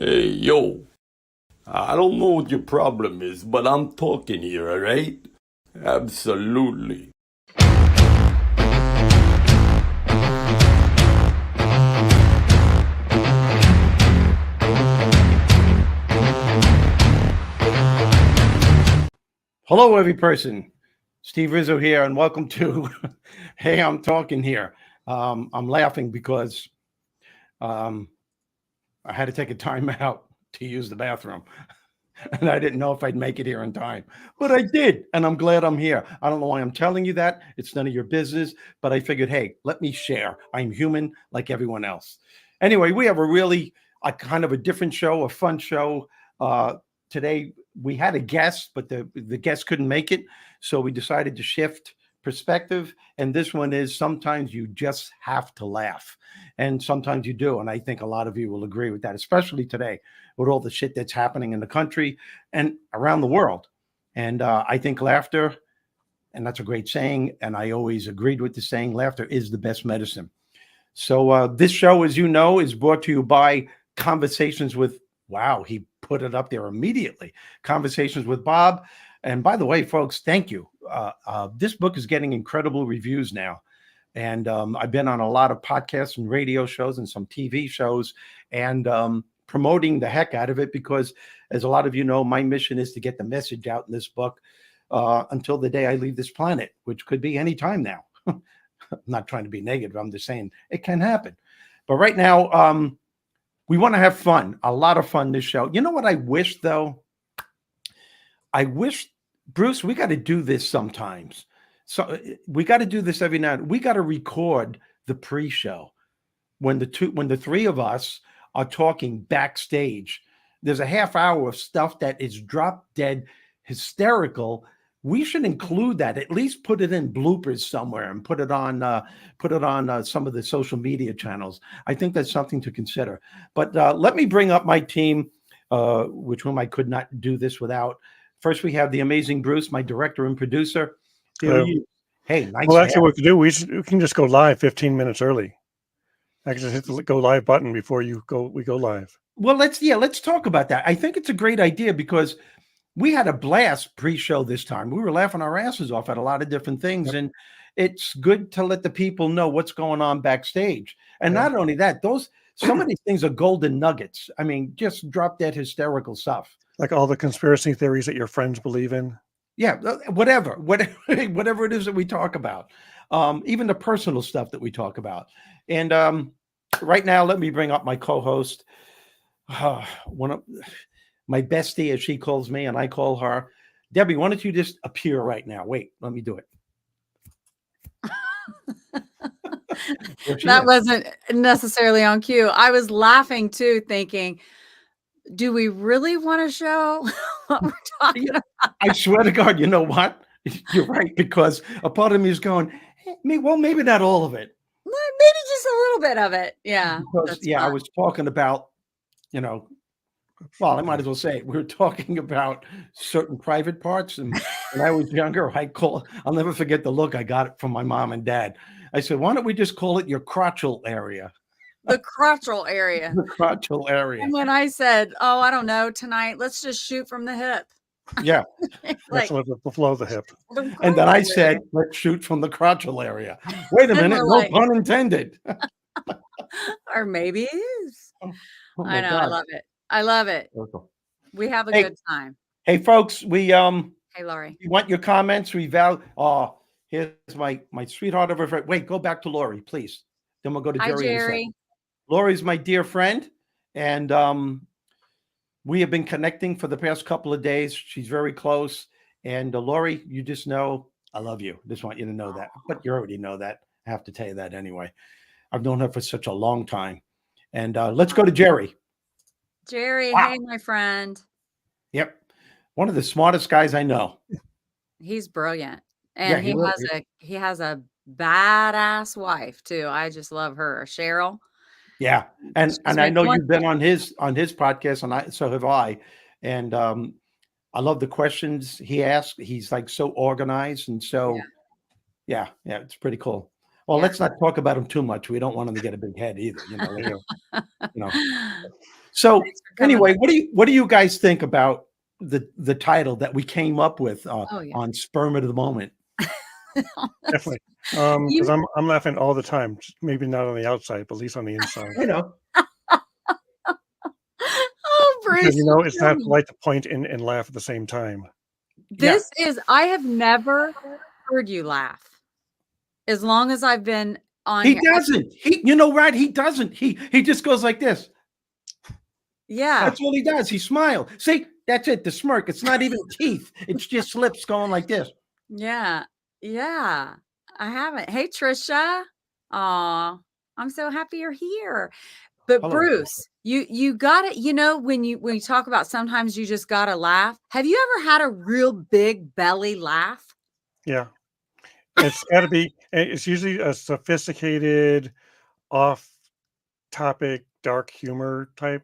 Hey, yo, I don't know what your problem is, but I'm talking here, alright? Absolutely. Hello, every person. Steve Rizzo here, and welcome to Hey, I'm Talking Here. I'm laughing because I had to take a time out to use the bathroom, and I didn't know if I'd make it here in time, but I did, and I'm glad I'm here. I don't know why I'm telling you that. It's none of your business, but I figured, hey, let me share. I'm human like everyone else. Anyway, we have a kind of a different show, a fun show. Today we had a guest, but the guest couldn't make it, so we decided to shift perspective. And this one is sometimes you just have to laugh, and sometimes you do. And I think a lot of you will agree with that, especially today with all the shit that's happening in the country and around the world. And I think laughter, and that's a great saying, and I always agreed with the saying, laughter is the best medicine. So this show, as you know, is brought to you by Conversations with, wow, he put it up there immediately. Conversations with Bob. And by the way, folks, thank you. This book is getting incredible reviews now. And I've been on a lot of podcasts and radio shows and some TV shows and promoting the heck out of it because, as a lot of you know, my mission is to get the message out in this book until the day I leave this planet, which could be any time now. I'm not trying to be negative. I'm just saying it can happen. But right now, we want to have fun, a lot of fun this show. You know what I wish, though? I wish, Bruce, we got to do this sometimes. So we got to do this every now and then. We got to record the pre-show when the three of us are talking backstage. There's a half hour of stuff that is drop dead hysterical. We should include that. At least put it in bloopers somewhere and put it on some of the social media channels. I think that's something to consider. But let me bring up my team, which whom I could not do this without. First, we have the amazing Bruce, my director and producer. Hey, nice. Well, actually, what to do? We can just go live 15 minutes early. I can just hit the go live button before we go live. Well, let's talk about that. I think it's a great idea because we had a blast pre-show this time. We were laughing our asses off at a lot of different things, yep. And it's good to let the people know what's going on backstage. And not only that, some of these things are golden nuggets. I mean, just drop dead hysterical stuff. Like all the conspiracy theories that your friends believe in. Yeah, whatever it is that we talk about, even the personal stuff that we talk about. And right now, let me bring up my co-host, one of my bestie, as she calls me, and I call her. Debbie, why don't you just appear right now? Wait, let me do it. That wasn't necessarily on cue. I was laughing too, thinking, do we really want to show what we're talking about? I swear to God, you know what? You're right, because a part of me is going, hey, well, maybe not all of it. Maybe just a little bit of it. Yeah. Because, I was talking about, well, I might as well say it. We were talking about certain private parts. And when I was younger, I'll never forget the look I got from my mom and dad. I said, why don't we just call it your crotchal area? The crotchal area. The crotchal area. And when I said, oh, I don't know, tonight, let's just shoot from the hip. Yeah. Like, the flow of the hip. And then I said, let's shoot from the crotchal area. Wait a minute. No pun intended. Or maybe it is. I know. God. I love it. I love it. We have a good time. Hey, folks, Hey, Laurie. We want your comments. Here's my sweetheart of a friend. Wait, go back to Laurie, please. Then we'll go to Jerry. Hi, Jerry. Laurie's my dear friend, and we have been connecting for the past couple of days. She's very close. And Laurie, you just know I love you. Just want you to know that. But you already know that. I have to tell you that anyway. I've known her for such a long time. And let's go to Jerry. Jerry, wow. Hey, my friend. Yep. One of the smartest guys I know. He's brilliant. And he has a badass wife too. I just love her. Cheryl. Yeah. And I know you've been on his podcast, and so have I. And I love the questions he asks. He's like so organized. And so, yeah, it's pretty cool. Well, Yeah. let's not talk about him too much. We don't want him to get a big head either. You know. So Thanks for coming anyway, on. what do you guys think about the title that we came up with Oh, yeah. on Sperm of the Moment? Definitely. Because You I'm laughing all the time. Maybe not on the outside, but at least on the inside. You know, Oh, Because Bruce, you you know it's kill not me. polite to point and laugh at the same time. Yeah. This is I have never heard you laugh as long as I've been on he here. doesn't. You know what? He doesn't. He just goes like this. Yeah. That's all he does. He smiles. See, that's it. The smirk. It's not even teeth. It's just lips going like this. Yeah. Yeah. I haven't. Hey, Trisha. Aw, I'm so happy you're here. But Hello. Bruce, you got it. You know, when you talk about sometimes you just gotta laugh. Have you ever had a real big belly laugh? Yeah. It's got to be. It's usually a sophisticated, off-topic, dark humor type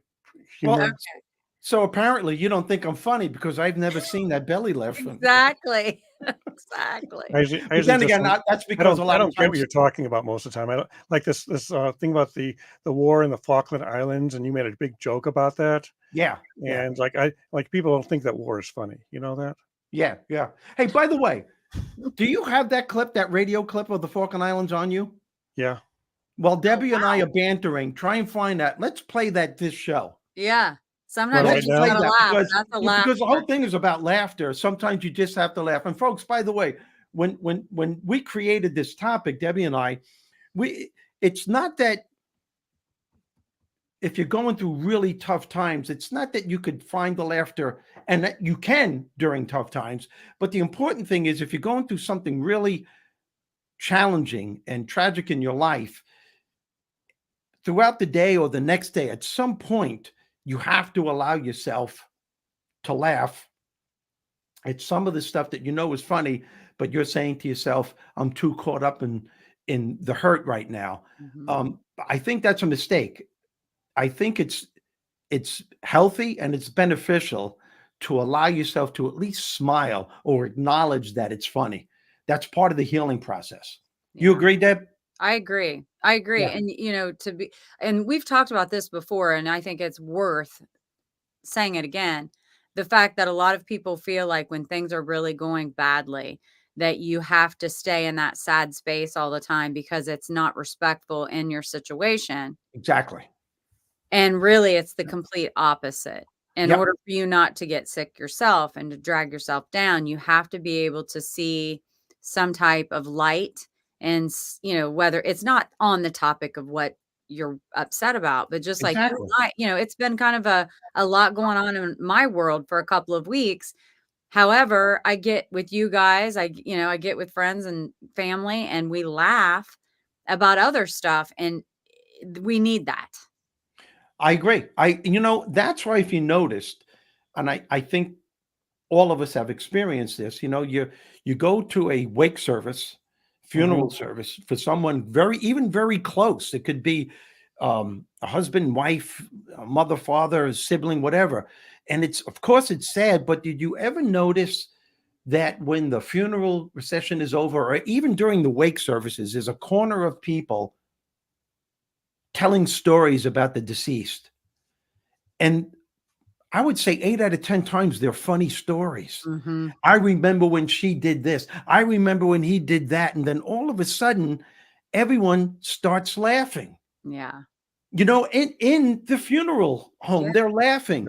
Well, humor. Okay. so apparently you don't think I'm funny because I've never seen that belly laugh from you. Exactly. Exactly. I usually But then just again, don't- that's I because don't. a lot I of don't get what times. you're talking about most of the time. I don't like this thing about the war in the Falkland Islands, and you made a big joke about that. Yeah. Yeah. And like people don't think that war is funny. You know that? Yeah. Yeah. Hey, by the way, do you have that clip, that radio clip of the Falkland Islands on you? Yeah. Well, Debbie and I are bantering. Try and find that. Let's play that this show. Yeah. Sometimes Well, you right just now? Play gotta that laugh. because, That's a laugh. because the whole thing is about laughter. Sometimes you just have to laugh. And folks, by the way, when we created this topic, Debbie and I, it's not that if you're going through really tough times, it's not that you could find the laughter, and that you can during tough times. But the important thing is if you're going through something really challenging and tragic in your life, throughout the day or the next day, at some point, you have to allow yourself to laugh at some of the stuff that you know is funny, but you're saying to yourself, I'm too caught up in the hurt right now. Mhm. I think that's a mistake. I think it's healthy and it's beneficial to allow yourself to at least smile or acknowledge that it's funny. That's part of the healing process. You Yeah. agree, Deb? I agree. I agree. Yeah. And you know, and we've talked about this before, and I think it's worth saying it again. The fact that a lot of people feel like when things are really going badly, that you have to stay in that sad space all the time because it's not respectful in your situation. Exactly. And really, it's the complete opposite. In Yep. order for you not to get sick yourself and to drag yourself down, you have to be able to see some type of light. And, you know, whether it's not on the topic of what you're upset about, but just like you Exactly. and I, you know, it's been kind of a lot going on in my world for a couple of weeks. However, I get with you guys, I get with friends and family, and we laugh about other stuff, and we need that. I agree. That's why if you noticed, and I think all of us have experienced this, you go to a wake service, funeral service for someone even very close. It could be a husband, wife, a mother, father, a sibling, whatever. And of course it's sad, but did you ever notice that when the funeral procession is over, or even during the wake services, there's a corner of people telling stories about the deceased? And I would say 8 out of 10 times they're funny stories. Mhm. I remember when she did this. I remember when he did that. And then all of a sudden, everyone starts laughing. Yeah. In the funeral home, Yeah. they're laughing.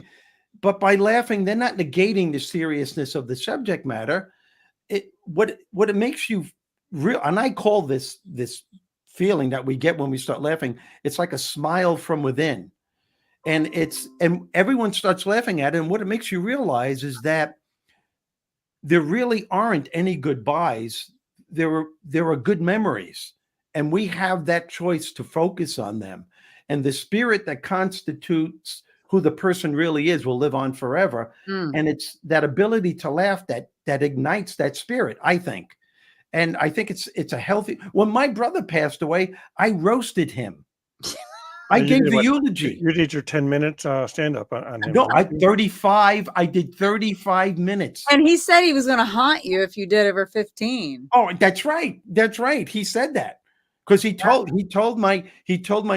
But by laughing, they're not negating the seriousness of the subject matter. What it makes you real, and I call this feeling that we get when we start laughing, it's like a smile from within. And everyone starts laughing at it. And what it makes you realize is that there really aren't any goodbyes. There are good memories, and we have that choice to focus on them. And the spirit that constitutes who the person really is will live on forever. Mm. And it's that ability to laugh that ignites that spirit, I think. And I think it's a healthy. When my brother passed away, I roasted him. I gave the eulogy. You did your 10-minute stand-up on him. No, I did 35 minutes. And he said he was going to haunt you if you did over 15. Oh, that's right. That's right. He said that. because he told my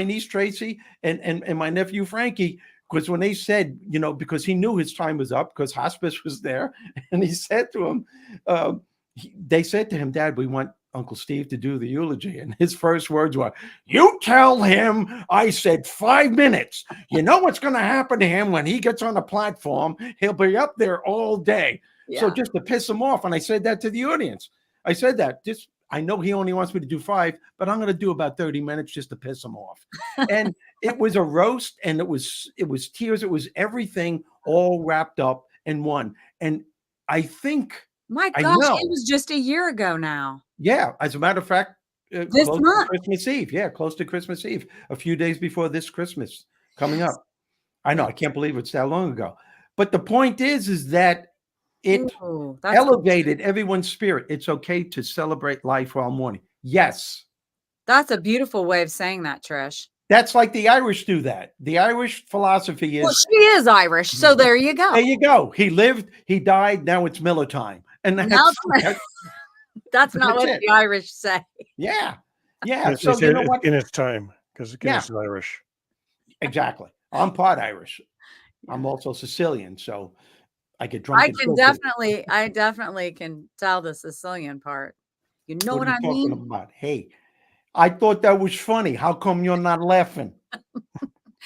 niece Tracy and my nephew Frankie, because when they said, because he knew his time was up because hospice was there, and he said to him, they said to him, Dad, we want Uncle Steve to do the eulogy, and his first words were, "You tell him I said 5 minutes. You know what's going to happen to him when he gets on the platform? He'll be up there all day." Yeah. So just to piss him off, and I said that to the audience. I said that I know he only wants me to do 5, but I'm going to do about 30 minutes just to piss him off. And it was a roast, and it was tears. It was everything all wrapped up in one. And I think, My I gosh, know. it was just a year ago now. Yeah, as a matter of fact, This close month. to Christmas Eve. Yeah, close to Christmas Eve, a few days before this Christmas coming up. I know, I can't believe it's that long ago. But the point is that it Ooh, that's elevated everyone's spirit. It's okay to celebrate life while mourning. Yes. a beautiful way of saying that, Trish. That's like the Irish do that. The Irish philosophy is, Well, she is Irish, so there you go. there you go. He lived, he died, now it's Miller time. And Now that's that's not what it. the Irish say. Yeah. Yeah. It's, So it's you in, know it's what? in its time because Guinness Yeah. is Irish. Exactly. I'm part Irish. I'm also Sicilian, so I get drunk. I definitely can tell the Sicilian part. You know what are I you talking mean? about? Hey, I thought that was funny. How come you're not laughing?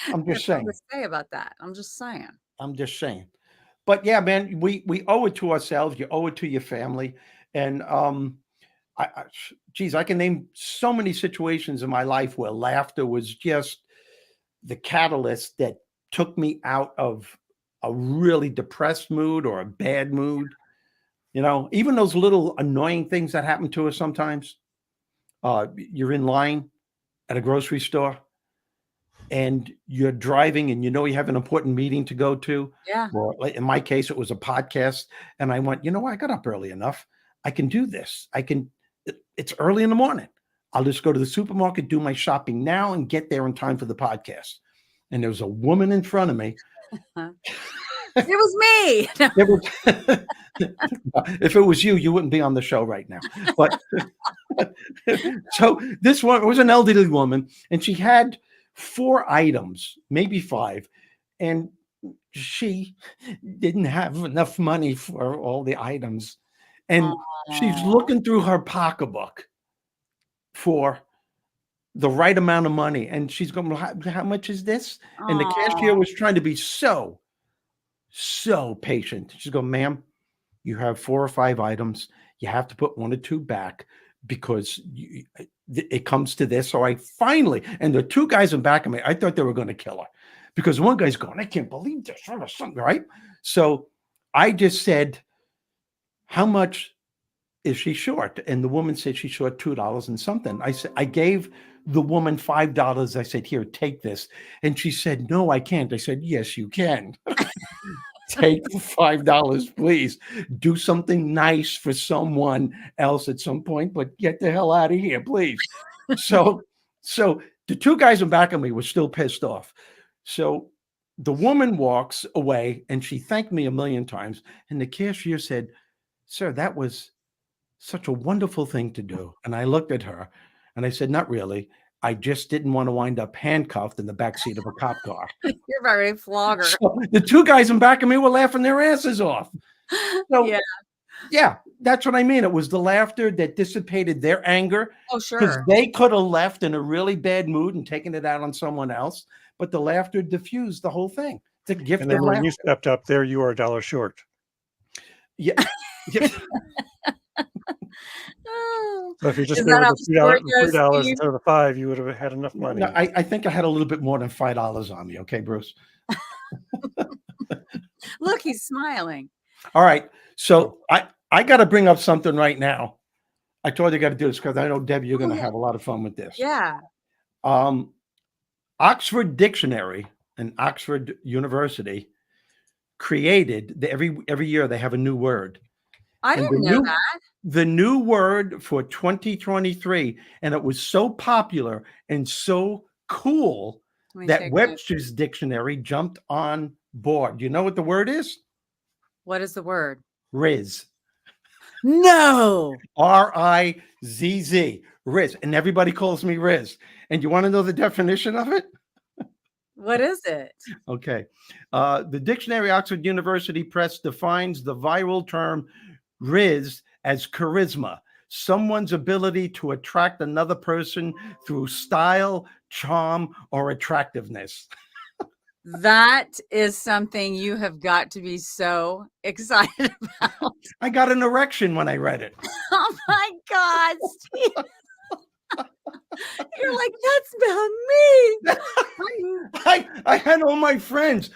I'm just There's nothing saying. to say about that. I'm just saying. I'm just saying. But yeah, man, we owe it to ourselves. You owe it to your family. And geez, I can name so many situations in my life where laughter was just the catalyst that took me out of a really depressed mood or a bad mood. Even those little annoying things that happen to us sometimes. You're in line at a grocery store and you're driving and you have an important meeting to go to. Yeah. Or like in my case, it was a podcast. And I went, I got up early enough. I can do this. It's early in the morning. I'll just go to the supermarket, do my shopping now and get there in time for the podcast. And there was a woman in front of me. It was me. If it was you, you wouldn't be on the show right now. But so this one was an elderly woman, and she had 4 items, maybe 5, and she didn't have enough money for all the items. And she's looking through her pocketbook for the right amount of money. And she's going, how much is this? And the cashier was trying to be so patient. She's going, ma'am, you have 4 or 5 items. You have to put 1 or 2 back because it comes to this. So I finally, and the 2 guys in back of me, I thought they were going to kill her because one guy's going, I can't believe this, right? So I just said, how much is she short? And the woman said she's short $2 and something. I said, I gave the woman $5. I said, here, take this. And she said, no, I can't. I said, yes, you can. Take the $5, please. Do something nice for someone else at some point, but get the hell out of here, please. So the 2 guys in back of me were still pissed off. So the woman walks away and she thanked me a million times. And the cashier said, sir, that was such a wonderful thing to do. And I looked at her and I said, not really. I just didn't want to wind up handcuffed in the backseat of a cop car. You're very flogger. So the 2 guys in back of me were laughing their asses off. So, yeah, that's what I mean. It was the laughter that dissipated their anger. Oh, sure. Because they could have left in a really bad mood and taken it out on someone else. But the laughter diffused the whole thing. It's a gift And then of when laughter. you stepped up there, you were $1 short. Yeah. So if you just Is gave that her how the the story goes, $3 Steve? instead of the 5, you would have had enough money. No, I think I had a little bit more than $5 on me. Okay, Bruce. Look, he's smiling. All right. So I got to bring up something right now. I told you I got to do this because I know, Debbie, you're going to have a lot of fun with this. Yeah. Oxford Dictionary and Oxford University created every year they have a new word. I didn't know that. The new word for 2023, and it was so popular and so cool that Webster's Dictionary jumped on board. You know what the word is? What is the word? Riz. No. R-I-Z-Z, Riz. And everybody calls me Riz. And you want to know the definition of it? What is it? Okay. The dictionary, Oxford University Press, defines the viral term Riz as charisma, someone's ability to attract another person through style, charm, or attractiveness. That is something you have got to be so excited about. I got an erection when I read it. Oh my God, Steve. You're like, that's about me. I had all my friends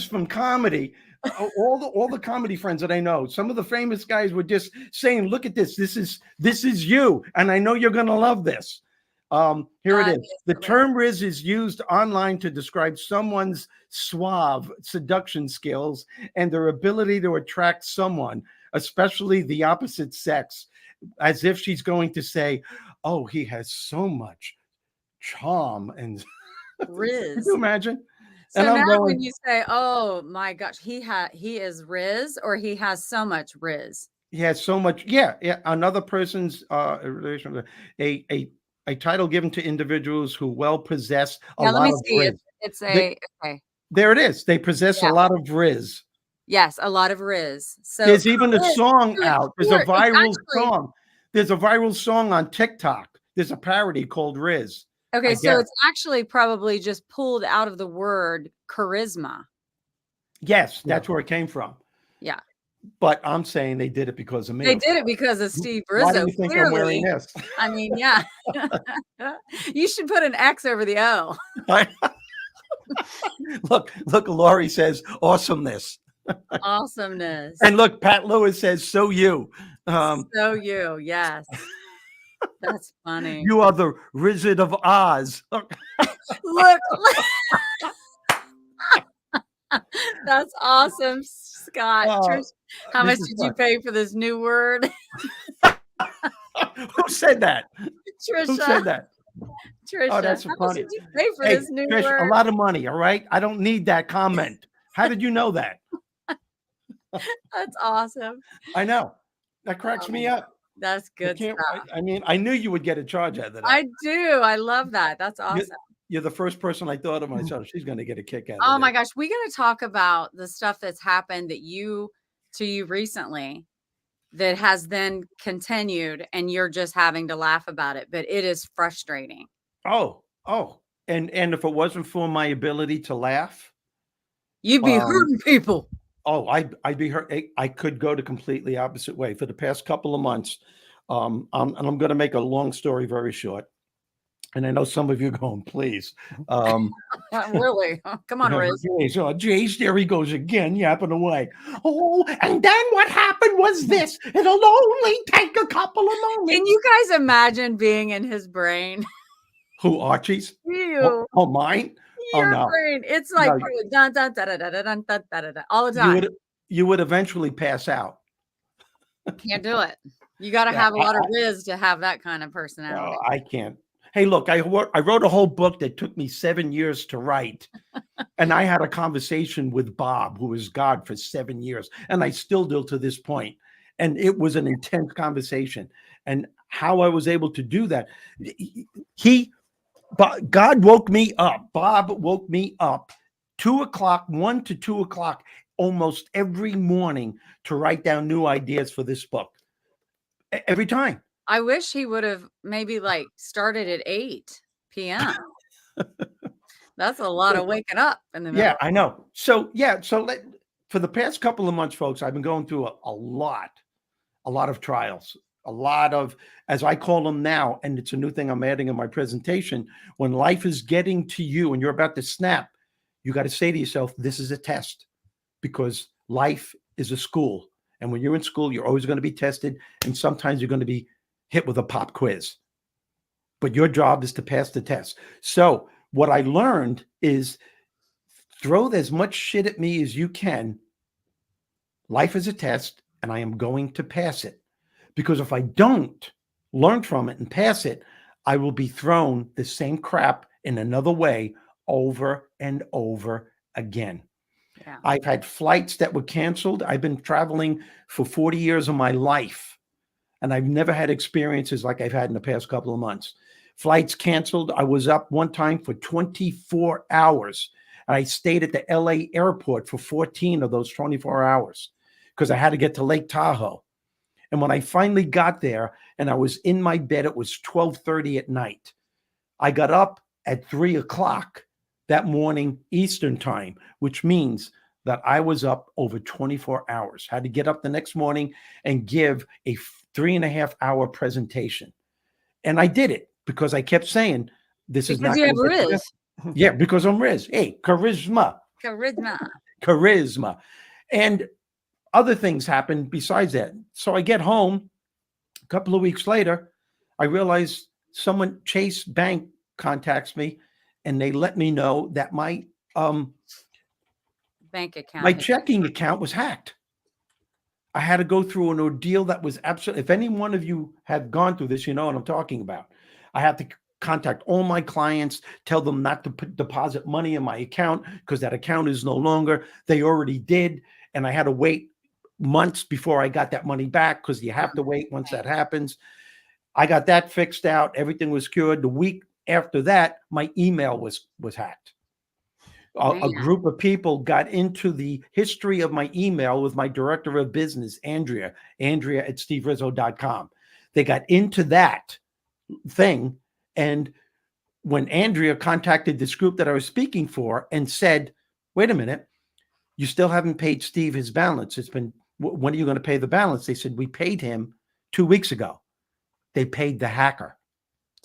from comedy, all the comedy friends that I know. Some of the famous guys were just saying, "Look at this. This is you, and I know you're going to love this." Here it is. The term Riz is used online to describe someone's suave seduction skills and their ability to attract someone, especially the opposite sex, as if she's going to say, "Oh, he has so much charm and Riz." Can you imagine? So And I'm now going, when you say, "Oh my gosh, he is Riz," or he has so much Riz. he has so much. Yeah. Another person's relation, a title given to individuals who well possess a Now let lot me of see if Riz. it's a okay. There it is. They possess a lot of Riz. Yes, a lot of Riz. So There's even a Riz, song to its out. There's core, a it's viral actually song. There's a viral song on TikTok. There's a parody called Riz. okay. I So guess. it's actually probably just pulled out of the word charisma. Yes, that's where it came from. Yeah. But I'm saying they did it because of me. They did it because of Steve Why do Rizzo. you think I'm wearing Clearly, this? I mean, yeah. You should put an X over the O. Look, Laurie says awesomeness. Awesomeness. And look, Pat Lewis says, so you. So you, yes. That's funny. You are the Wizard of Oz. Look. That's awesome, Scott. Trish, how much did you pay for this new word? Who said that? Trisha. Who said that? Trisha, Oh, that's how funny. much did you pay for this new Trish, word? a lot of money, all right? I don't need that comment. How did you know that? That's awesome. I know. That cracks me up. That's good stuff. I mean, I knew you would get a charge out of that. I do. I love that. That's awesome. You're the first person I thought of myself. She's going to get a kick out of it. Oh my gosh. We're going to talk about the stuff that's happened to you recently that has then continued and you're just having to laugh about it, but it is frustrating. Oh. And if it wasn't for my ability to laugh, you'd be hurting people. Oh, I'd be hurt. I could go the completely opposite way for the past couple of months. And I'm going to make a long story very short. And I know some of you are going, please. Really? Come on, Riz. Jace, there he goes again, yapping away. Oh, and then what happened was this. It'll only take a couple of moments. Can you guys imagine being in his brain? Who, Archie's? You. Oh, mine? Your no. brain. It's like dun, dun, dun, dun, dun, dun, dun, dun, dun, all the time. You would eventually pass out. Can't do it. You got to have a lot of Riz to have that kind of personality. I can't. Hey, look, I wrote a whole book that took me 7 years to write. And I had a conversation with Bob, who was God for 7 years. And I still do to this point. And it was an intense conversation. And how I was able to do that. God woke me up. Bob woke me up 2 o'clock, 1 to 2 o'clock, almost every morning to write down new ideas for this book. Every time. I wish he would have maybe like started at 8 p.m. That's a lot of waking up in the middle. Yeah, I know. So for the past couple of months, folks, I've been going through a lot of trials, a lot of, as I call them now, and it's a new thing I'm adding in my presentation. When life is getting to you and you're about to snap, you got to say to yourself, this is a test, because life is a school. And when you're in school, you're always going to be tested. And sometimes you're going to be hit with a pop quiz, but your job is to pass the test. So what I learned is throw as much shit at me as you can. Life is a test, and I am going to pass it, because if I don't learn from it and pass it, I will be thrown the same crap in another way over and over again. Yeah. I've had flights that were canceled. I've been traveling for 40 years of my life, and I've never had experiences like I've had in the past couple of months. Flights canceled. I was up one time for 24 hours, and I stayed at the LA airport for 14 of those 24 hours because I had to get to Lake Tahoe. And when I finally got there and I was in my bed, it was 12:30 at night. I got up at 3 o'clock that morning Eastern time, which means that I was up over 24 hours. Had to get up the next morning and give a 3.5 hour presentation. And I did it because I kept saying, this is Because not you have going to get Riz. Yeah, because I'm Riz. Hey, charisma. Charisma. And other things happened besides that. So I get home a couple of weeks later, I realize someone, Chase Bank, contacts me and they let me know that my Bank account. my checking account was hacked. I had to go through an ordeal that was absolutely, if any one of you have gone through this, you know what I'm talking about. I had to contact all my clients, tell them not to deposit money in my account because that account is no longer. They already did. And I had to wait months before I got that money back because you have to wait once that happens. I got that fixed out. Everything was cured. The week after that, my email was hacked. A group of people got into the history of my email with my director of business, Andrea at steverizzo.com. They got into that thing. And when Andrea contacted this group that I was speaking for and said, wait a minute, you still haven't paid Steve his balance. It's been, when are you going to pay the balance? They said, we paid him 2 weeks ago. They paid the hacker.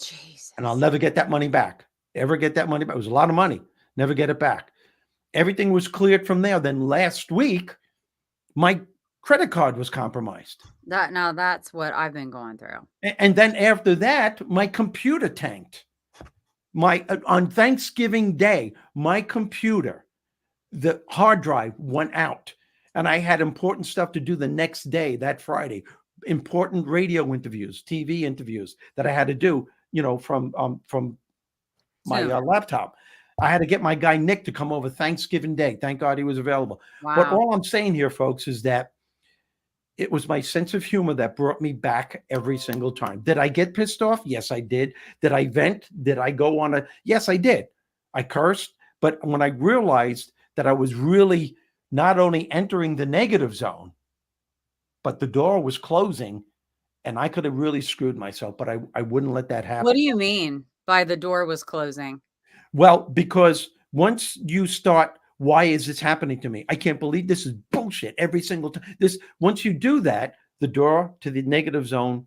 Jesus. And I'll never get that money back. Ever get that money back? It was a lot of money. Never get it back. Everything was cleared from there. Then last week, my credit card was compromised. That's what I've been going through. And then after that, my computer tanked. On Thanksgiving Day, my computer, the hard drive went out. And I had important stuff to do the next day, that Friday. Important radio interviews, TV interviews that I had to do, from my laptop. I had to get my guy Nick to come over Thanksgiving Day. Thank God he was available. Wow. But all I'm saying here, folks, is that it was my sense of humor that brought me back every single time. Did I get pissed off? Yes, I did. Did I vent? Did I go on Yes, I did. I cursed. But when I realized that I was really not only entering the negative zone, but the door was closing and I could have really screwed myself, but I wouldn't let that happen. What do you mean by the door was closing? Well, because once you start, why is this happening to me? I can't believe this is bullshit every single time. Once you do that, the door to the negative zone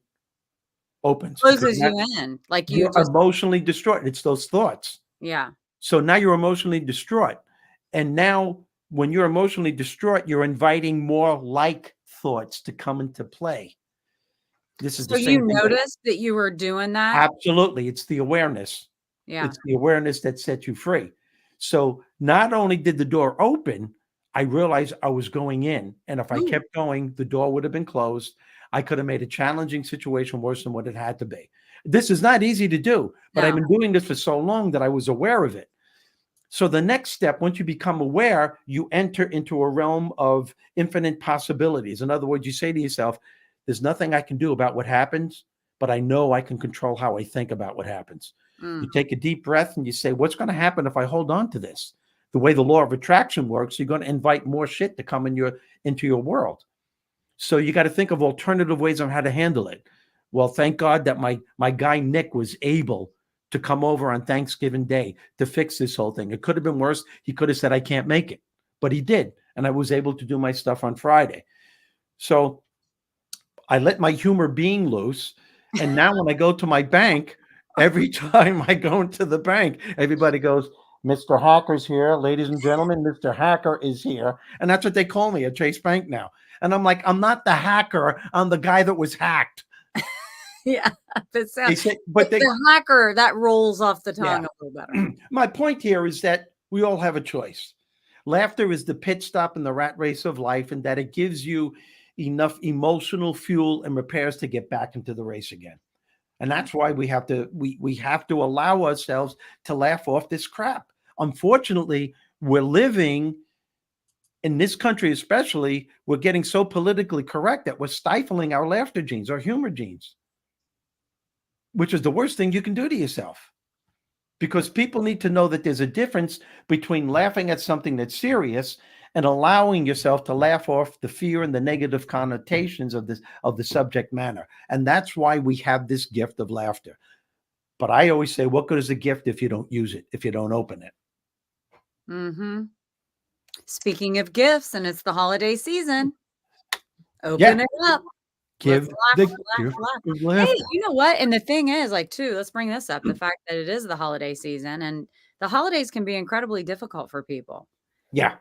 opens. Closes you in. Like you're emotionally destroyed. It's those thoughts. Yeah. So now you're emotionally distraught. And now when you're emotionally distraught, you're inviting more like thoughts to come into play. This is so you noticed that you were doing that? Absolutely. It's the awareness. Yeah. It's the awareness that sets you free. So not only did the door open, I realized I was going in. And if I kept going, the door would have been closed. I could have made a challenging situation worse than what it had to be. This is not easy to do, but I've been doing this for so long that I was aware of it. So the next step, once you become aware, you enter into a realm of infinite possibilities. In other words, you say to yourself, there's nothing I can do about what happens, but I know I can control how I think about what happens. You take a deep breath and you say, what's going to happen if I hold on to this? The way the law of attraction works, you're going to invite more shit to come into your world. So you got to think of alternative ways on how to handle it. Well, thank God that my guy Nick was able to come over on Thanksgiving Day to fix this whole thing. It could have been worse. He could have said, I can't make it, but he did. And I was able to do my stuff on Friday. So I let my humor being loose. And now when I go to my bank, every time I go into the bank, everybody goes, Mr. Hacker's here. Ladies and gentlemen, Mr. Hacker is here. And that's what they call me at Chase Bank now. And I'm like, I'm not the hacker. I'm the guy that was hacked. Yeah. But the hacker, that rolls off the tongue a little better. My point here is that we all have a choice. Laughter is the pit stop in the rat race of life, and that it gives you enough emotional fuel and repairs to get back into the race again. And that's why we have to allow ourselves to laugh off this crap. Unfortunately, we're living in this country especially, we're getting so politically correct that we're stifling our laughter genes, our humor genes, which is the worst thing you can do to yourself. Because people need to know that there's a difference between laughing at something that's serious and allowing yourself to laugh off the fear and the negative connotations of the subject matter. And that's why we have this gift of laughter. But I always say, what good is a gift if you don't use it, if you don't open it? Mm-hmm. Speaking of gifts, and it's the holiday season, Yeah. open it up. Give Let's the laugh, gift laugh, of laugh. Hey, laughter. you know what? And the thing is, like, too, let's bring this up, the fact that it is the holiday season, and the holidays can be incredibly difficult for people. Yeah.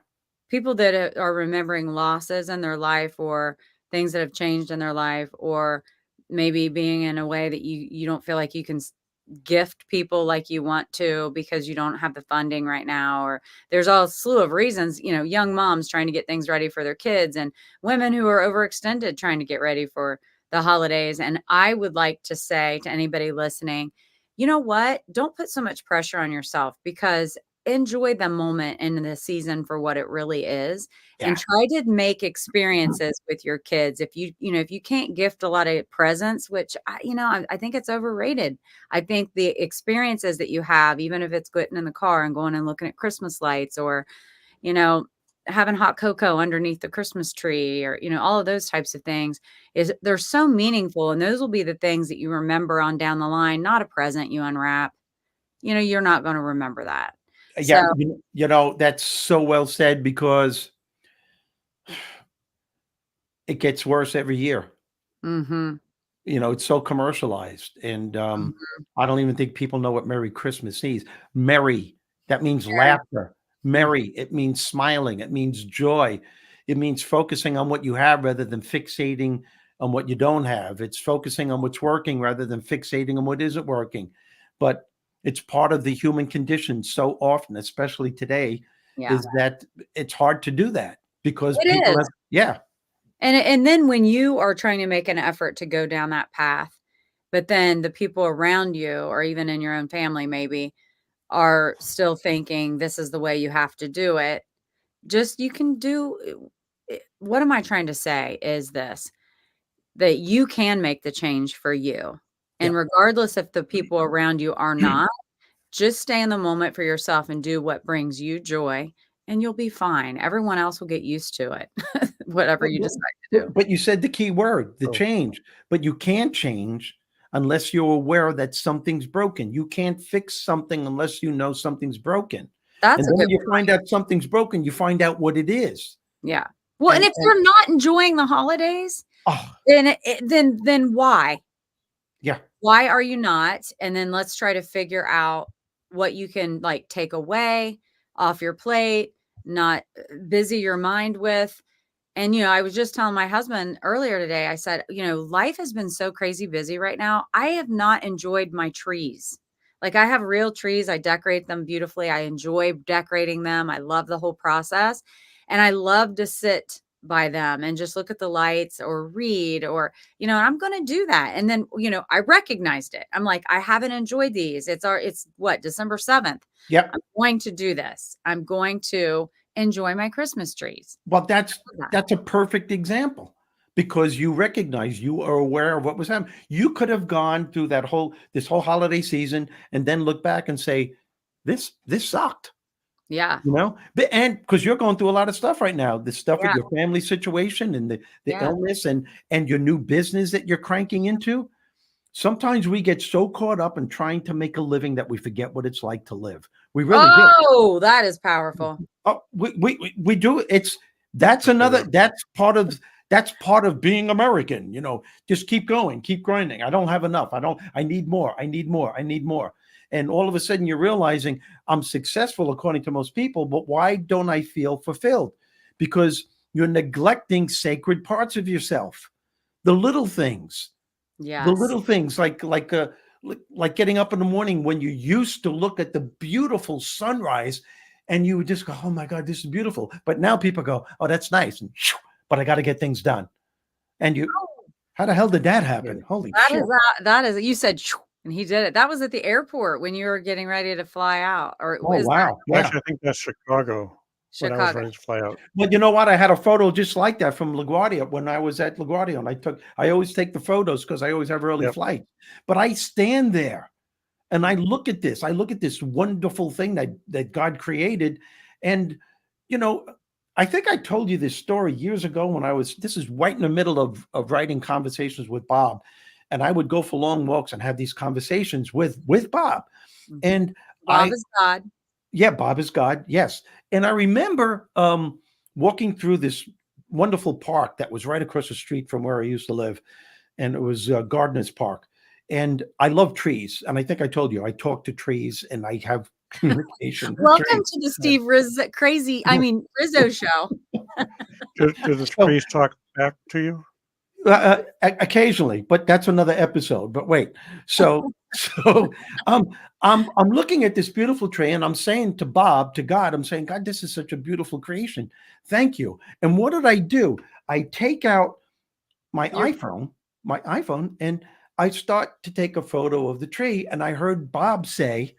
People that are remembering losses in their life or things that have changed in their life, or maybe being in a way that you don't feel like you can gift people like you want to because you don't have the funding right now, or there's all a slew of reasons, young moms trying to get things ready for their kids, and women who are overextended trying to get ready for the holidays. And I would like to say to anybody listening, you know what? Don't put so much pressure on yourself, because enjoy the moment in the season for what it really is, and Yeah. try to make experiences with your kids. If if you can't gift a lot of presents, which I think it's overrated. I think the experiences that you have, even if it's getting in the car and going and looking at Christmas lights, or, having hot cocoa underneath the Christmas tree, or, all of those types of things, they're so meaningful. And those will be the things that you remember on down the line, not a present you unwrap. You're not going to remember that. Yeah. So, That's so well said, because it gets worse every year. mhm, It's so commercialized. And mhm. I don't even think people know what Merry Christmas means. Merry, that means Very laughter. mhm. Merry, it means smiling. It means joy. It means focusing on what you have rather than fixating on what you don't have. It's focusing on what's working rather than fixating on what isn't working. But it's part of the human condition so often, especially today, Yeah, is that it's hard to do that because it people is. have, yeah, And then when you are trying to make an effort to go down that path, but then the people around you, or even in your own family maybe, are still thinking this is the way you have to do it. Just you can do what am I trying to say is this, that you can make the change for you. yeah. And regardless if the people around you are not, just stay in the moment for yourself and do what brings you joy, and you'll be fine. Everyone else will get used to it, whatever But you but decide to do. but you said the key word, the Oh, change. But you can't change unless you're aware that something's broken. You can't fix something unless you know something's broken. And That's a then good when you point. find out something's broken, you find out what it is. Yeah. Well, and And if you're not enjoying the holidays, oh, then why? yeah, Why are you not? And then let's try to figure out what you can, like, take away off your plate, not busy your mind with. And, I was just telling my husband earlier today, I said, life has been so crazy busy right now. I have not enjoyed my trees. Like, I have real trees. I decorate them beautifully. I enjoy decorating them. I love the whole process. And I love to sit by them and just look at the lights or read, or, and I'm going to do that. And then, I recognized it. I'm like, I haven't enjoyed these. It's what, December 7th. yep. I'm going to do this. I'm going to enjoy my Christmas trees. Well, That. that's a perfect example, because you recognize, you are aware of what was happening. You could have gone through this whole holiday season and then look back and say, this sucked. Yeah. And because you're going through a lot of stuff right now, the stuff with Yeah. your family situation and the Yeah. illness and your new business that you're cranking into. Sometimes we get so caught up in trying to make a living that we forget what it's like to live. We really do. Oh, that is powerful. Oh, we do. That's part of being American. Just keep going, keep grinding. I don't have enough. I need more. I need more. I need more. And all of a sudden you're realizing I'm successful according to most people, but why don't I feel fulfilled? Because you're neglecting sacred parts of yourself. The little things, Yes. like getting up in the morning when you used to look at the beautiful sunrise and you would just go, oh my God, this is beautiful. But now people go, oh, that's nice. And, but I got to get things done. And how the hell did that happen? Holy shit. That is, you said, "Shoo," and he did it. That was at the airport when you were getting ready to fly out, or Oh, is that wow. Yeah. actually, I think that's Chicago. when I was Chicago. ready to fly out. But you know what? I had a photo just like that from LaGuardia when I was at LaGuardia, and I always take the photos because I always have early Yep. flight. But I stand there and I look at this. I look at this wonderful thing that God created, and you know, I think I told you this story years ago when this is right in the middle of writing Conversations with Bob, and I would go for long walks and have these conversations with Bob, Mhm. and Bob is God. yeah, Bob is God. Yes. And I remember walking through this wonderful park that was right across the street from where I used to live. And it was Gardner's Park. And I love trees. And I think I told you, I talk to trees and I have communication with Welcome trees. to the Steve Rizzo show. Does the So- trees talk back to you? Occasionally, but that's another episode. But wait, so I'm looking at this beautiful tree, and I'm saying to God, I'm saying, God, this is such a beautiful creation. Thank you. And what did I do? I take out my iPhone, and I start to take a photo of the tree, and I heard Bob say,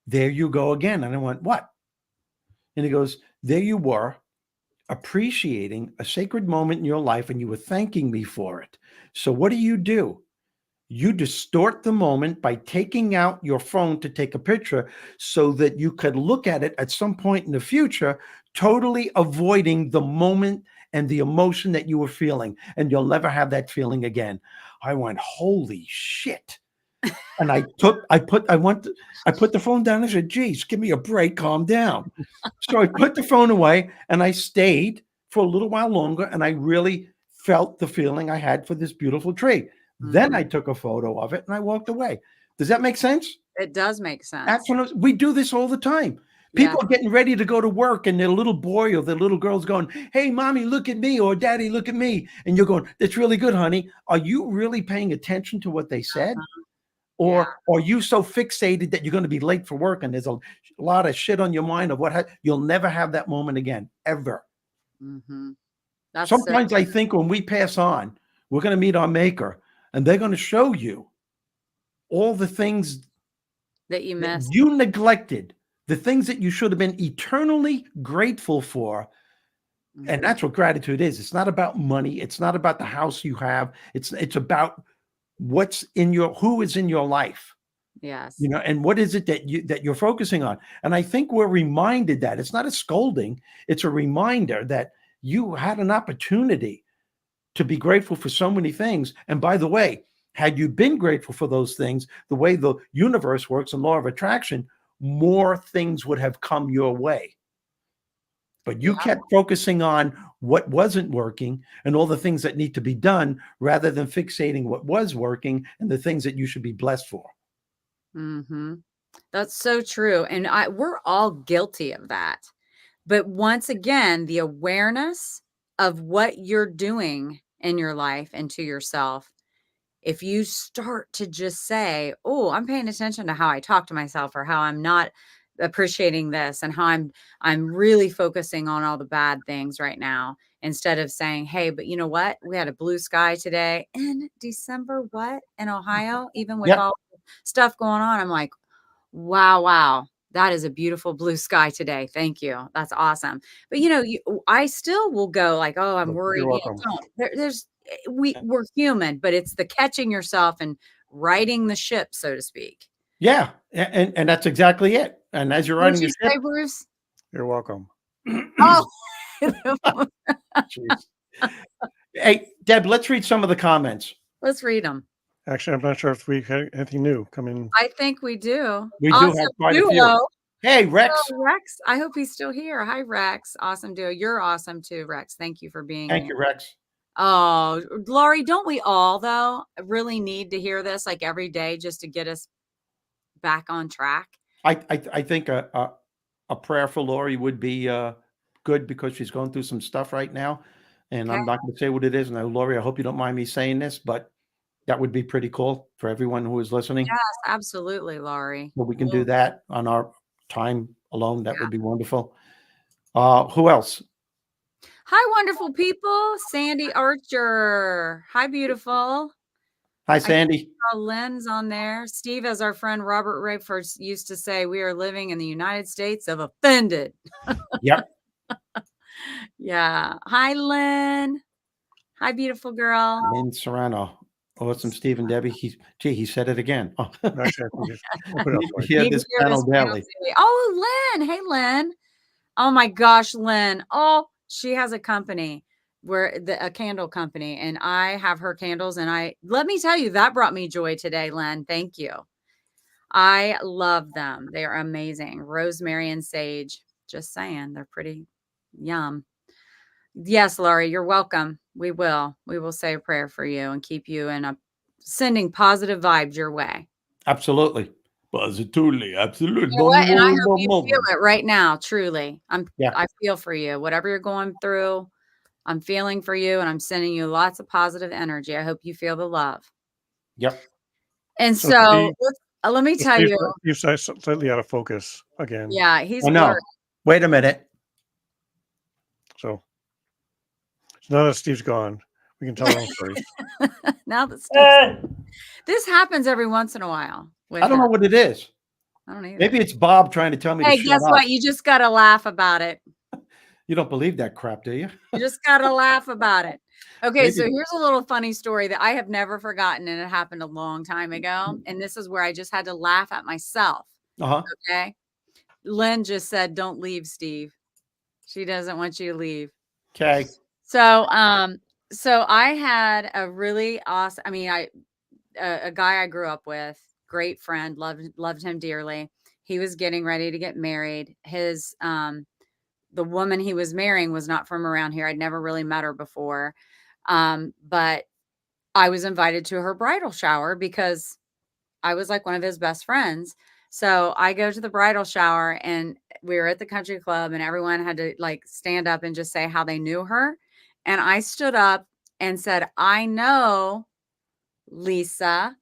"There you go again." And I went, "What?" And he goes, "There you were, appreciating a sacred moment in your life, and you were thanking me for it. So what do? You distort the moment by taking out your phone to take a picture so that you could look at it at some point in the future, totally avoiding the moment and the emotion that you were feeling, and you'll never have that feeling again." I went, "Holy shit." And I put the phone down and I said, "Geez, give me a break, calm down." So I put the phone away and I stayed for a little while longer, and I really felt the feeling I had for this beautiful tree. Then I took a photo of it and I walked away. Does that make sense? It does make sense. That's when we do this all the time. People are getting ready to go to work, and their little boy or their little girl's going, "Hey, mommy, look at me," or "Daddy, look at me." And you're going, "That's really good, honey." Are you really paying attention to what they said? Or are you so fixated that you're going to be late for work and there's a lot of shit on your mind of you'll never have that moment again, ever. That's Sometimes I think when we pass on, we're going to meet our maker and they're going to show you all the things that you that missed. you neglected, the things that you should have been eternally grateful for. And that's what gratitude is. It's not about money. It's not about the house you have. It's about who is in your life. Yes. And what is it that you're focusing on? And I think we're reminded that it's not a scolding. It's a reminder that you had an opportunity to be grateful for so many things. And by the way, had you been grateful for those things, the way the universe works and law of attraction, more things would have come your way. But you kept focusing on what wasn't working and all the things that need to be done rather than fixating what was working and the things that you should be blessed for. That's so true. And we're all guilty of that. But once again, the awareness of what you're doing in your life and to yourself, if you start to just say, "Oh, I'm paying attention to how I talk to myself or how I'm not appreciating this and how I'm really focusing on all the bad things right now," instead of saying, "Hey, but you know what? We had a blue sky today in December, in Ohio, even with all the stuff going on." I'm like, wow, that is a beautiful blue sky today. Thank you. That's awesome. But I still will go like, "Oh, I'm worried." You're welcome. We're human, but it's the catching yourself and righting the ship, so to speak. Yeah. And that's exactly it. And as you're writing What'd your you say, ship, Bruce? You're welcome. Oh, Jeez. Hey, Deb, let's read some of the comments. let's read them. Actually, I'm not sure if we had anything new coming. I think we do. We do have quite a few. duo. Hey, Rex. Oh, Rex. I hope he's still here. Hi, Rex. Awesome duo. You're awesome too, Rex. Thank you for being Thank here. you, Rex. Oh, Laurie, don't we all though really need to hear this like every day just to get us back on track? I think a prayer for Lori would be good because she's going through some stuff right now. And I'm not going to say what it is. And Lori, I hope you don't mind me saying this, but that would be pretty cool for everyone who is listening. Yes, absolutely, Laurie. So we can do that on our time alone. That would be wonderful. Who else? Hi, wonderful people. Sandy Archer. Hi, beautiful. Hi, Sandy. Lynn's on there. Steve, as our friend Robert Rayford used to say, we are living in the United States of offended. Yep. Yeah. Hi, Lynn. Hi, beautiful girl. Lynn Serrano. Awesome, Steve and Debbie. He said it again. Oh. Actually, I can just open it up for you. He had Maybe this you're panel this panel daily. too. Oh, Lynn. Hey, Lynn. Oh my gosh, Lynn. Oh, she has a company a candle company, and I have her candles. And let me tell you, that brought me joy today, Lynn. Thank you. I love them. They are amazing. Rosemary and sage. Just saying, they're pretty yum. Yes, Laurie, you're welcome. We will say a prayer for you and keep you sending positive vibes your way. Absolutely. Positively, absolutely. You know what? And I hope you feel it right now. Truly, I feel for you. Whatever you're going through, I'm feeling for you, and I'm sending you lots of positive energy. I hope you feel the love. Yep. And So so let me tell you. Steve's slightly out of focus again. Yeah, he's I know. Wait a minute. So now that Steve's gone, we can tell our own stories. Now that this happens every once in a while. I don't know what it is. I don't either. Maybe it's Bob trying to tell me Hey, to guess shut what? up. You just got to laugh about it. You don't believe that crap, do you? You just got to laugh about it. Okay, so here's a little funny story that I have never forgotten, and it happened a long time ago. And this is where I just had to laugh at myself. Okay. Lynn just said, "Don't leave, Steve." She doesn't want you to leave. Okay. So, I had a really awesome, a guy I grew up with, great friend, loved him dearly. He was getting ready to get married. The woman he was marrying was not from around here. I'd never really met her before. But I was invited to her bridal shower because I was like one of his best friends. So I go to the bridal shower, and we were at the country club, and everyone had to like stand up and just say how they knew her. And I stood up and said, "I know Lisa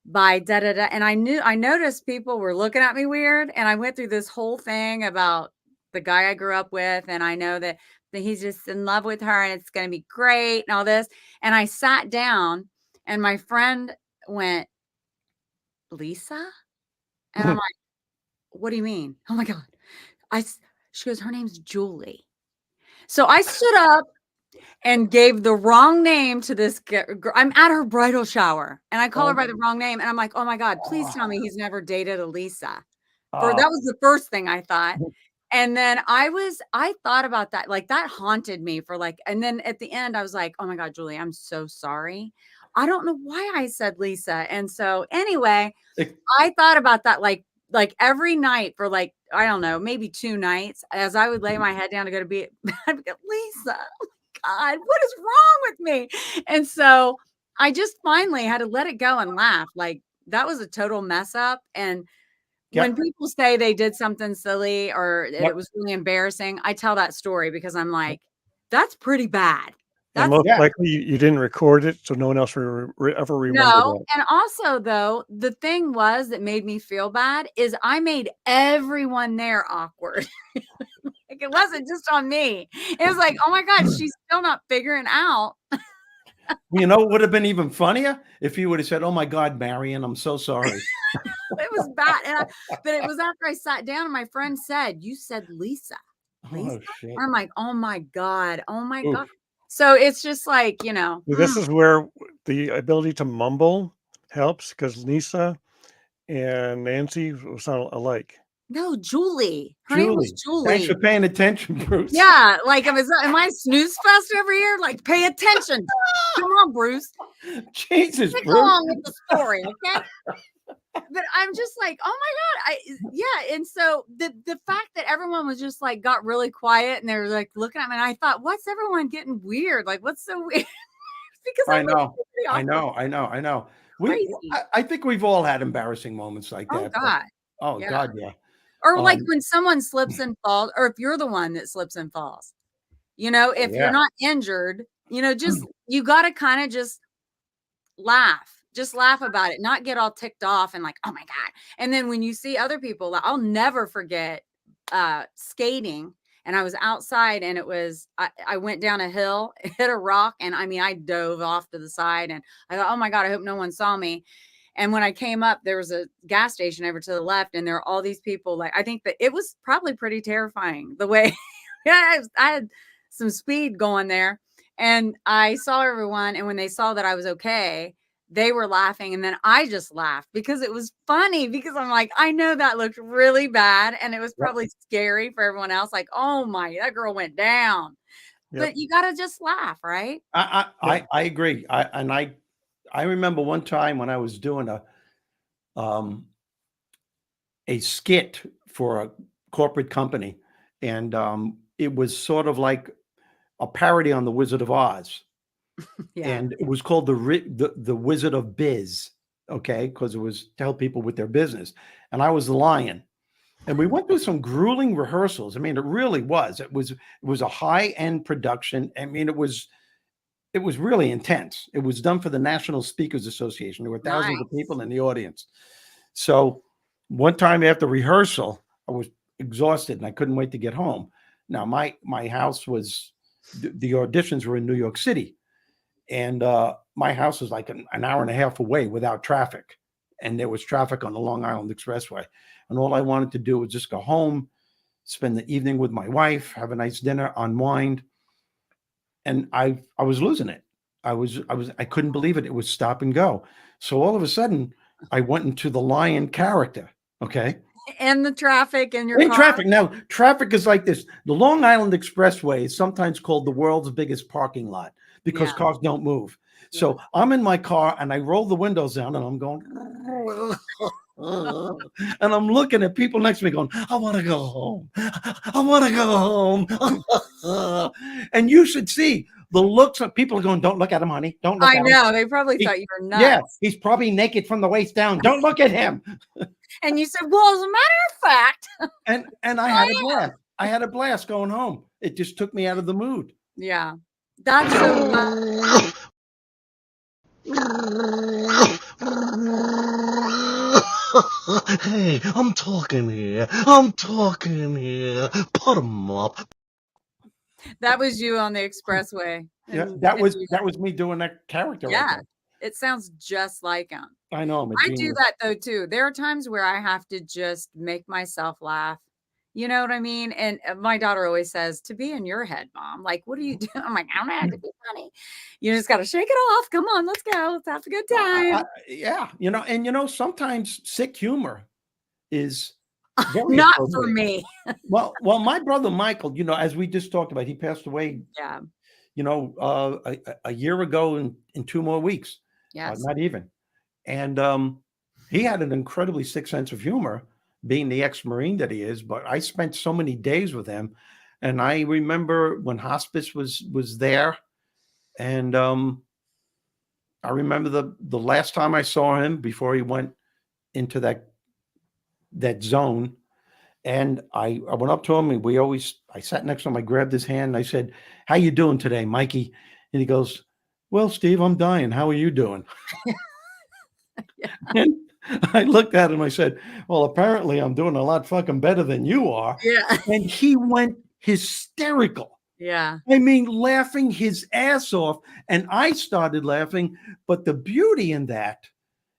by da da da." And I noticed people were looking at me weird. And I went through this whole thing about the guy I grew up with. And I know that he's just in love with her, and it's going to be great and all this. And I sat down, and my friend went, "Lisa?" And I'm like, "What do you mean?" Oh my God. She goes, "Her name's Julie." So I stood up and gave the wrong name to this girl. I'm at her bridal shower, and I call her by the wrong name. And I'm like, "Oh my God, please tell me he's never dated a Lisa." That was the first thing I thought. And then I thought about that. Like that haunted me and then at the end I was like, "Oh my God, Julie, I'm so sorry. I don't know why I said Lisa." And so anyway, I thought about that like every night for I don't know, maybe 2 nights as I would lay my head down to go to bed. I'd go, "Lisa, oh my God, what is wrong with me?" And so I just finally had to let it go and laugh. Like that was a total mess up. And when people say they did something silly or it was really embarrassing, I tell that story because I'm like, that's pretty bad. And most likely you didn't record it, so no one else ever remembered that. And also, though, the thing that made me feel bad is I made everyone there awkward. Like it wasn't just on me. It was like, "Oh my God, she's still not figuring out." You know, it would have been even funnier if you would have said, "Oh my God, Marion, I'm so sorry." It was bad. But it was after I sat down and my friend said, "You said Lisa." Lisa? Oh, shit. I'm like, "Oh my God. Oh my God." So it's just like, This is where the ability to mumble helps because Lisa and Nancy sound alike. No, Julie. Her name was Julie. Thanks for paying attention, Bruce. Yeah, like am I snooze fest over here? Like, pay attention. Come on, Bruce. Jesus, Stick Bruce. along with the story, okay? But I'm just like, oh my God. And so the fact that everyone was just like got really quiet and they were like looking at me, and I thought, what's everyone getting weird? Like, what's so weird? Because I know. I think we've all had embarrassing moments like that. Oh God. God, yeah. Or like when someone slips and falls, or if you're the one that slips and falls, if you're not injured, just you got to kind of just laugh about it, not get all ticked off and like, "Oh my God." And then when you see other people, I'll never forget skating. And I was outside, and I went down a hill, hit a rock, and I dove off to the side, and I thought, "Oh my God, I hope no one saw me." And when I came up, there was a gas station over to the left, and there were all these people. Like, I think that it was probably pretty terrifying the way I had some speed going there, and I saw everyone. And when they saw that I was okay, they were laughing, and then I just laughed because it was funny. Because I'm like, I know that looked really bad, and it was Yep. probably scary for everyone else. Like, oh my, that girl went down. Yep. But you got to just laugh, right? I agree. I remember one time when I was doing a skit for a corporate company, and it was sort of like a parody on the Wizard of Oz, Yeah. and it was called the Wizard of Biz, okay, because it was to help people with their business, and I was the lion, and we went through some grueling rehearsals. I mean, it really was. It was a high end production. I mean, it was really intense. It was done for the National Speakers Association. There were thousands of people in the audience. So one time after rehearsal, I was exhausted and I couldn't wait to get home. Now my house was the auditions were in New York City, and my house was like an hour and a half away without traffic, and there was traffic on the Long Island Expressway. And all I wanted to do was just go home, spend the evening with my wife, have a nice dinner, unwind. And I was losing it. I couldn't believe it. It was stop and go. So all of a sudden, I went into the lion character. Okay. And the traffic in your In car. traffic. Now, traffic is like this. The Long Island Expressway is sometimes called the world's biggest parking lot because Yeah. cars don't move. So I'm in my car and I roll the windows down and I'm going, and I'm looking at people next to me going, I want to go home. I want to go home. And you should see the looks of people are going, don't look at him, honey. Don't look I at him. know. They probably thought you were nuts. Yeah, he's probably naked from the waist down. Don't look at him. And you said, well, as a matter of fact. And I had a blast. I had a blast going home. It just took me out of the mood. Yeah. That's so Hey, I'm talking here. I'm talking here. Put 'em up. that was you on the expressway. Yeah, And that was me doing that character. right yeah. there. It sounds just like him. I know. I'm a I do genius. that though too. There are times where I have to just make myself laugh. You know what I mean? And my daughter always says, to be in your head, Mom. Like, what are you doing? I'm like, I don't have to be funny. You just got to shake it off. Come on, let's go. Let's have a good time. Yeah, sometimes sick humor is very Not for appropriate. me. Well, my brother Michael, as we just talked about, he passed away, Yeah. a year ago in 2 more weeks. Yes. Not even. And he had an incredibly sick sense of humor, being the ex-Marine that he is. But I spent so many days with him, and I remember when hospice was there, and I remember the last time I saw him before he went into that zone. And I went up to him, and I sat next to him. I grabbed his hand and I said, "How you doing today, Mikey?" And he goes, "Well, Steve, I'm dying. How are you doing?" Yeah. And I looked at him. I said, "Well, apparently I'm doing a lot fucking better than you are." Yeah. And he went hysterical. Yeah. I mean, laughing his ass off. And I started laughing. But the beauty in that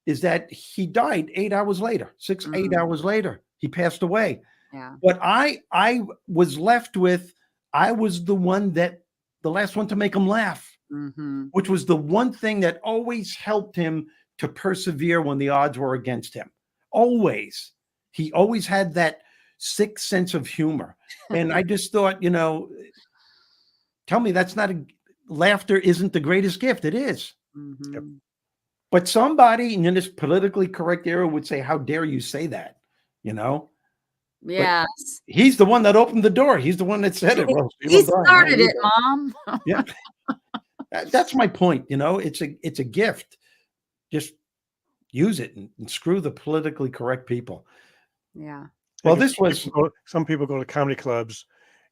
is that he died 8 hours later, 8 hours later. He passed away. Yeah. But I was left with, I was the last one to make him laugh, which was the one thing that always helped him to persevere when the odds were against him. Always. He always had that sick sense of humor. And I just thought, tell me that's not laughter isn't the greatest gift. It is. Yep. But somebody in this politically correct era would say, how dare you say that? Yes. He's the one that opened the door. He's the one that said it. Well, He started it, Mom. Yeah. That's my point. It's a gift. Just use it and screw the politically correct people. Yeah. Well, Because some people go to comedy clubs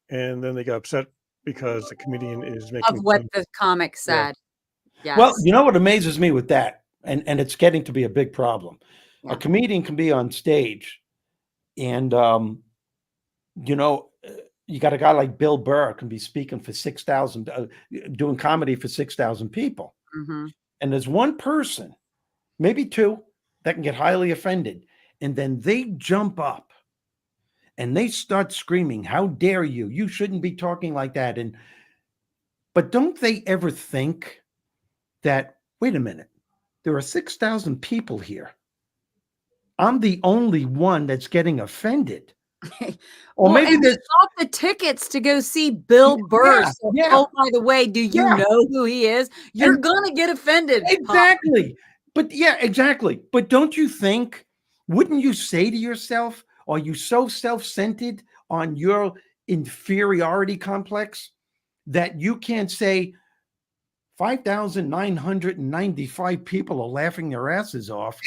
and then they get upset because the comedian is making Of what fun. the comic said. Yes. Well, what amazes me with that, and it's getting to be a big problem. Yeah. A comedian can be on stage and, you got a guy like Bill Burr can be speaking for 6,000, doing comedy for 6,000 people. And there's one person, maybe two, that can get highly offended. And then they jump up and they start screaming, "How dare you? You shouldn't be talking like that." But don't they ever think that, wait a minute, there are 6,000 people here. I'm the only one that's getting offended. Or Well, maybe and we there's bought the tickets to go see Bill Burr. yeah, So, yeah. oh, by the way, do you Yeah. know who he is? You're And gonna get offended. Pop. exactly. But yeah, exactly. But don't you think, wouldn't you say to yourself, are you so self-centered on your inferiority complex that you can't say 5,995 people are laughing their asses off,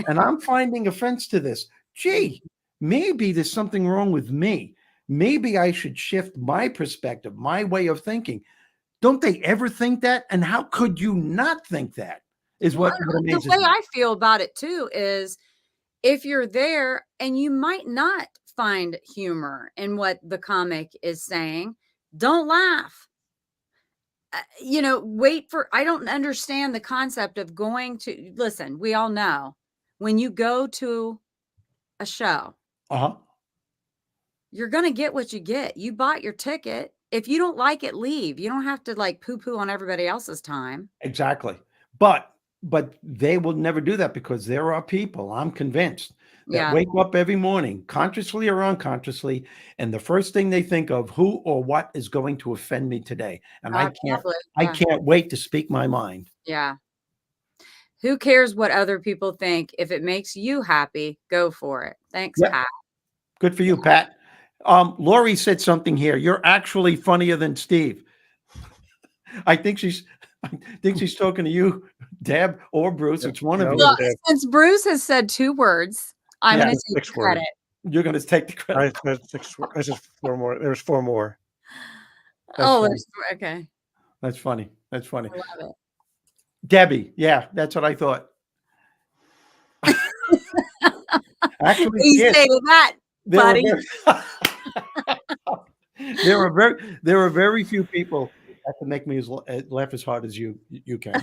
and I'm finding offense to this? Gee, maybe there's something wrong with me. Maybe I should shift my perspective, my way of thinking. Don't they ever think that? And how could you not think that? Is Well, what the amazes way me. I feel about it too is if you're there and you might not find humor in what the comic is saying, don't laugh. Wait for, I don't understand the concept of going to, listen, we all know when you go to a show, Uh-huh. you're going to get what you get. You bought your ticket. If you don't like it, leave. You don't have to like poo-poo on everybody else's time. Exactly. But they will never do that because there are people, I'm convinced, that Yeah. wake up every morning, consciously or unconsciously, and the first thing they think of, who or what is going to offend me today. And I Yeah. can't wait to speak my mind. Yeah. Who cares what other people think? If it makes you happy, go for it. Thanks, Yep. Pat. Good for you, Pat. Lori said something here. You're actually funnier than Steve. I think she's talking to you, Deb or Bruce. Yeah, It's one yeah, of you. Well, Deb. since Bruce has said 2 words, I'm Yeah, going to take 6 words. credit. You're going to take the credit. I said 4 more. There's 4 more. That's Oh, funny. okay. That's funny. That's funny. I love it. Debbie. Yeah, that's what I thought. Actually, He yes, stated that, there were buddy. there were very few people that can make me laugh as hard as you can. So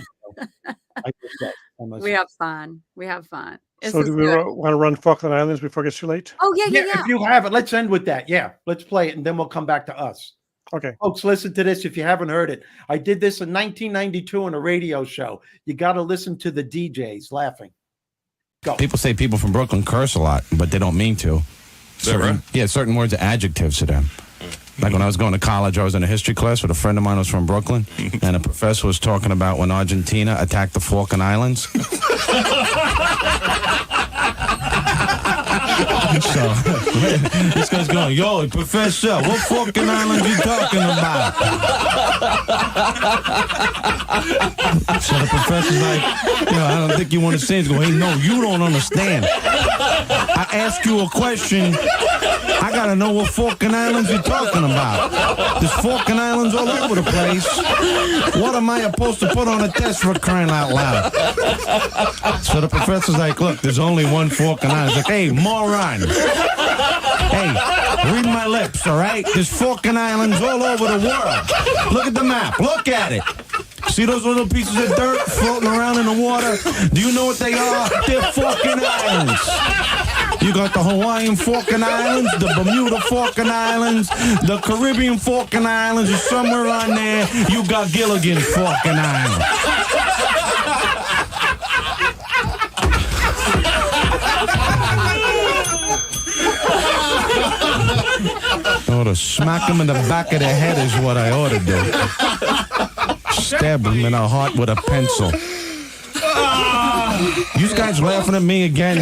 I just said, I must We say. have fun. We have fun. This So is do we good. want to run Falkland Islands before it gets too late? Oh, yeah. If you have it, let's end with that. Yeah, let's play it, and then we'll come back to us. Okay. Folks, listen to this if you haven't heard it. I did this in 1992 on a radio show. You got to listen to the DJs laughing. Go. People say people from Brooklyn curse a lot, but they don't mean to. Certain words are adjectives to them. Like when I was going to college, I was in a history class with a friend of mine who was from Brooklyn, and a professor was talking about when Argentina attacked the Falkland Islands. So this guy's going, yo, professor, what Falkland Islands you talking about? So the professor's like, I don't think you understand. He's going, hey, no, you don't understand. I ask you a question. I got to know what Falkland Islands you're talking about. There's Falkland Islands all over the place. What am I supposed to put on a test for crying out loud? So the professor's like, look, there's only one Falkland Island. He's like, hey, moron. Hey, read my lips, all right? There's Falkland Islands all over the world. Look at the map. Look at it. See those little pieces of dirt floating around in the water? Do you know what they are? They're Falkland Islands. You got the Hawaiian Falkland Islands, the Bermuda Falkland Islands, the Caribbean Falkland Islands, and somewhere on there, you got Gilligan Falkland Islands. I ought to smack him in the back of the head is what I ought to do. Stab him in the heart with a pencil. You guys laughing at me again?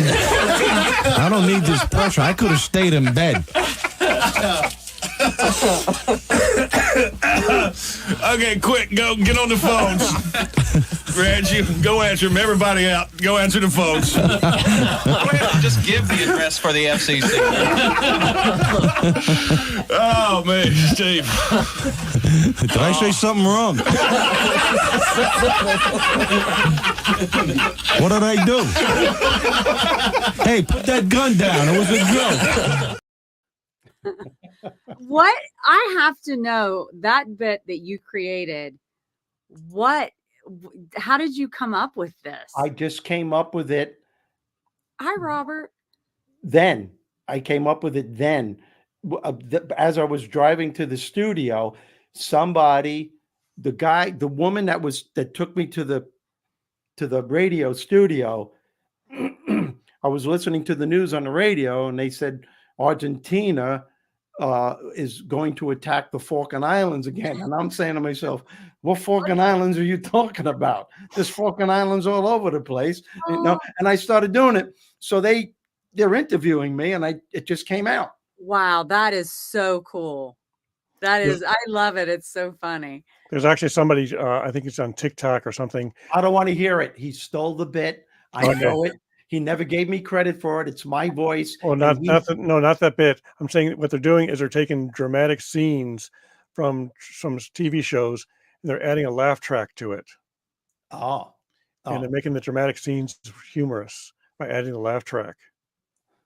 I don't need this pressure. I could have stayed in bed. Okay, quick, go get on the phones. Reggie, go answer them. Everybody out. Go answer the phones. Just give the address for the FCC. Oh, man, Steve. Did I say something wrong? What did I do? Hey, put that gun down. It was a joke. What I have to know, that bit that you created, how did you come up with this? I just came up with it Hi, Robert. then. I came up with it then as I was driving to the studio, somebody, the woman that took me to the radio studio, I was listening to the news on the radio, and they said Argentina is going to attack the Falkland Islands again. And I'm saying to myself, what Falkland Islands are you talking about? There's Falkland Islands all over the place. And I started doing it. So they're interviewing me, and it just came out. Wow, that is so cool. That is, I love it. It's so funny. There's actually somebody, I think it's on TikTok or something. I don't want to hear it. He stole the bit. I know it. He never gave me credit for it. It's my voice. Oh, not that bit. I'm saying what they're doing is they're taking dramatic scenes from some TV shows, and they're adding a laugh track to it. And they're making the dramatic scenes humorous by adding a laugh track.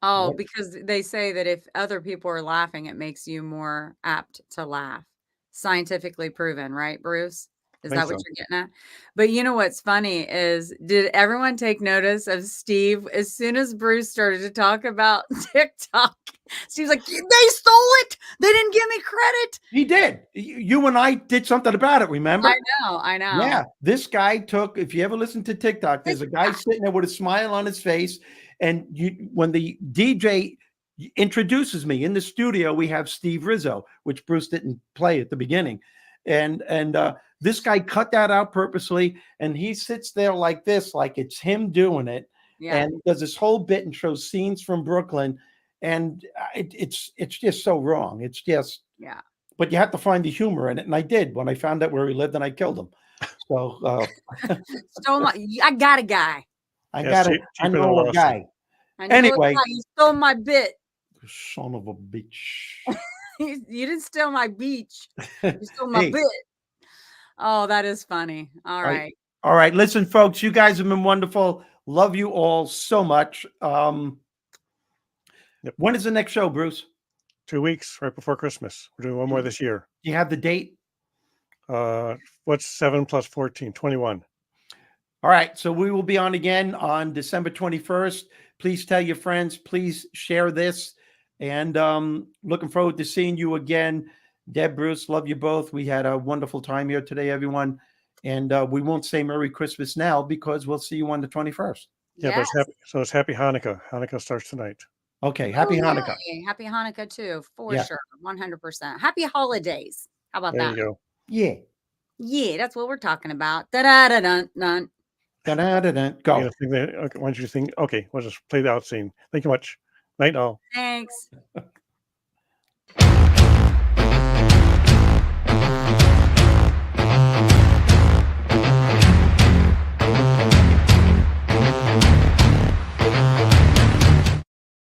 Oh, because they say that if other people are laughing, it makes you more apt to laugh. Scientifically proven, right, Bruce? Is that what you're getting at? But you know what's funny is, did everyone take notice of Steve? As soon as Bruce started to talk about TikTok, Steve's like, they stole it. They didn't give me credit. He did. You and I did something about it, remember? I know. Yeah. This guy if you ever listen to TikTok, there's a guy sitting there with a smile on his face. And when the DJ introduces me in the studio, we have Steve Rizzo, which Bruce didn't play at the beginning. And this guy cut that out purposely, and he sits there like this, like it's him doing it, and does this whole bit and shows scenes from Brooklyn, and it's just so wrong. It's just But you have to find the humor in it, and I did when I found out where he lived, and I killed him. So I got a guy. I know a guy. Anyway, you stole my bit. Son of a bitch. You didn't steal my beach. You stole my bit. Oh, that is funny. All right. All right. Listen, folks, you guys have been wonderful. Love you all so much. When is the next show, Bruce? 2 weeks, right before Christmas. We're doing one more this year. Do you have the date? What's 7 plus 14? 21. All right. So we will be on again on December 21st. Please tell your friends. Please share this. And looking forward to seeing you again. Deb, Bruce, love you both. We had a wonderful time here today, everyone. And we won't say Merry Christmas now because we'll see you on the 21st. Yeah, but it's Happy Hanukkah. Hanukkah starts tonight. Okay, Happy Hanukkah. Happy Hanukkah too, for sure, 100%. Happy holidays. How about that? There you go. Yeah. Yeah, that's what we're talking about. Da-da-da-dun-dun. Da-da-da-dun. Go. Why don't you think? Okay, we'll just play the out scene. Thank you much. Night all. Thanks.